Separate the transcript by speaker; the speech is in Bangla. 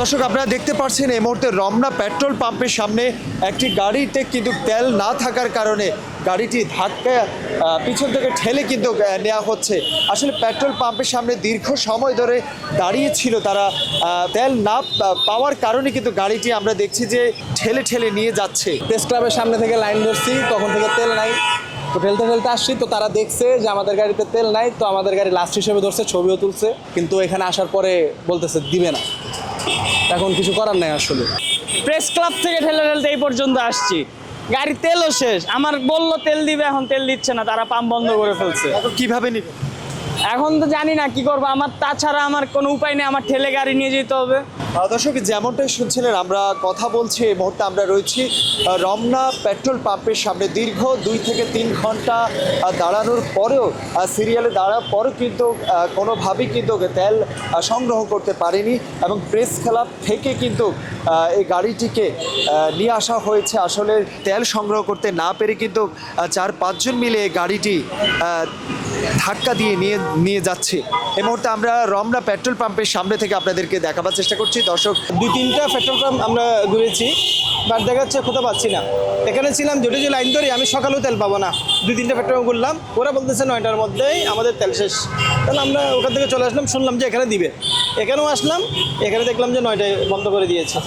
Speaker 1: দর্শক আপনারা দেখতে পাচ্ছেন এই মুহূর্তে রমনা পেট্রোল পাম্পের সামনে একটি গাড়িতে কিন্তু তেল না থাকার কারণে গাড়িটি ধাক্কা পিছন থেকে ঠেলে কিন্তু নেওয়া হচ্ছে। আসলে পেট্রোল পাম্পের সামনে দীর্ঘ সময় ধরে দাঁড়িয়ে ছিল তারা, তেল না পাওয়ার কারণে কিন্তু গাড়িটি আমরা দেখছি যে ঠেলে ঠেলে নিয়ে যাচ্ছে।
Speaker 2: প্রেস ক্লাবের সামনে থেকে লাইন ধরছি, তখন থেকে তেল নাই, তো ঠেলতে ঠেলতে আসছি, তো তারা দেখছে যে আমাদের গাড়িতে তেল নাই, তো আমাদের গাড়ি লাস্ট হিসেবে ধরছে, ছবিও তুলছে, কিন্তু এখানে আসার পরে বলতেছে দিবে না। এখন কিছু করার নাই আসলে।
Speaker 3: প্রেস ক্লাব থেকে ঠেলে ঠেলতে এই পর্যন্ত আসছি, গাড়ি তেলও শেষ। আমার বললো তেল দিবে, এখন তেল দিচ্ছে না, তারা পাম্প বন্ধ করে ফেলছে।
Speaker 1: এখন কিভাবে নিবে?
Speaker 3: এখন তো জানি না কি করবো, আমার তাছাড়া আমার কোনো উপায় নেই, আমার ঠেলে গাড়ি নিয়ে যেতে হবে।
Speaker 1: দর্শক যেমনটাই শুনছিলেন, আমরা কথা বলছি, এই মুহূর্তে আমরা রয়েছি রমনা পেট্রোল পাম্পের সামনে। দীর্ঘ 2 থেকে 3 ঘন্টা দাঁড়ানোর পরেও, সিরিয়ালে দাঁড়ার পরেও কিন্তু কোনোভাবেই কিন্তু তেল সংগ্রহ করতে পারেনি এবং প্রেস ক্লাব থেকে কিন্তু এই গাড়িটিকে নিয়ে আসা হয়েছে। আসলে তেল সংগ্রহ করতে না পেরে কিন্তু 4-5 জন মিলে এই গাড়িটি ধাক্কা দিয়ে নিয়ে যাচ্ছে। এই মুহূর্তে আমরা রমনা পেট্রোল পাম্পের সামনে থেকে আপনাদেরকে দেখাবার চেষ্টা করছি। দর্শক
Speaker 2: 2-3টা পেট্রোল পাম্প আমরা ঘুরেছি, বাট দেখা যাচ্ছে কোথাও পাচ্ছি না। এখানে ছিলাম, যে লাইন ধরি আমি সকালেও তেল পাবো না। 2-3টা পেট্রোল পাম্প ঘুরলাম, ওরা বলতেছে 9টার মধ্যেই আমাদের তেল শেষ। তাহলে আমরা ওখান থেকে চলে আসলাম, শুনলাম যে এখানে দিবে, এখানেও আসলাম, এখানে দেখলাম যে 9টায় বন্ধ করে দিয়েছে।